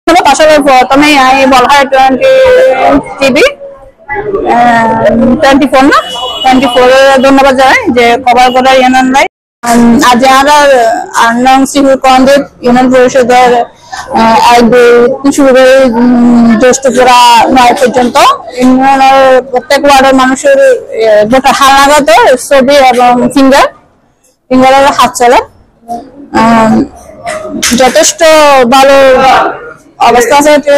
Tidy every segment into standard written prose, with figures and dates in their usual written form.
আসলে প্রথমে আমি বলহার 24 না 24 ধন্যবাদ জানাই যে কভার করা ইউনিয়ন ভাই আজ আমরা 8 নং সিহুর কন্দিত ইউনিয়ন পরিষদের শুরু করে জ্যেষ্ঠপুরা 9 পর্যন্ত ইউনিয়নের প্রত্যেক ওয়ার্ডের মানুষের ভোটার হালনাগাদ ছবি এবং ফিঙ্গারের হাত চলে যথেষ্ট ভালো অবস্থা আছে তো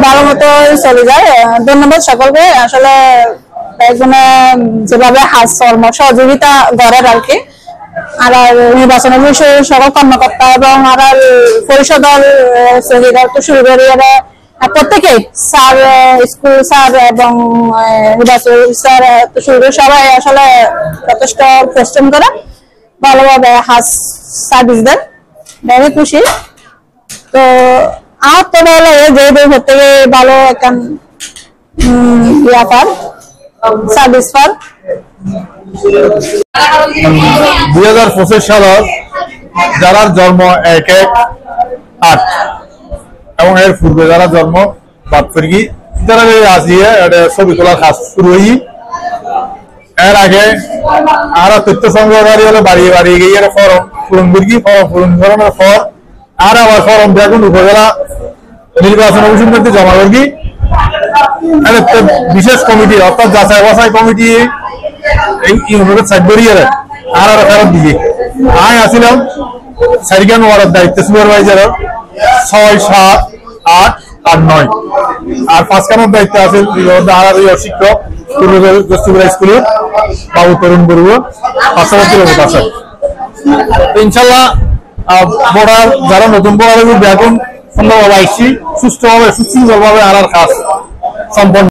ভালো মতো চলে যায় ধন্যবাদ সকলকে আসলে একজনে যেভাবে হাত সহযোগিতা করার আর কি আর নির্বাচনের বিষয়ে সকল কর্মকর্তা এবং আর পরিষদের সহিদার শুরু করে প্রত্যেকে স্যার স্কুল স্যার এবং নির্বাচন স্যার শুরু করে সবাই আসলে যথেষ্ট পরিশ্রম করে ভালোভাবে হাত সার্ভিস দেন very খুশি তো আর তো ভালো যে থেকে ভালো একটা ইয়ার সার্ভিস পার 2025 সালের যারা জন্ম 1/1/8 এবং এর পূর্বে যারা জন্ম বাদ করি তারা আসিয়ে ছবি তোলার কাজ শুরু হই এর আগে আর তথ্য সংগ্রহকারী হলো বাড়িয়ে বাড়িয়ে গিয়ে ফর্ম পূরণ করি ফর্ম পূরণ করানোর পর আর আবার ফর্ম দেখুন উপজেলা নির্বাচন কমিশনকে জমা করি বিশেষ কমিটি অর্থাৎ যাচাই বাছাই কমিটি এই ইউনিয়নের সাইড করিয়ে আর ফেরত দিয়ে আমি আসছিলাম সারিকান ওয়ার্ডের দায়িত্ব সুপারভাইজারের 6, 7, 8 আর 9 আর 5 খানের দায়িত্ব আছে শিক্ষক জ্যেষ্ঠপুরা স্কুলের বাবু তরুণ বড়ুয়া পাশাপাশি আছে ইনশাল্লাহ ভোটার যারা নতুন ভোটার এখন সুন্দরভাবে আসছি সুস্থভাবে সুশৃঙ্খলভাবে আর কাজ সম্পন্ন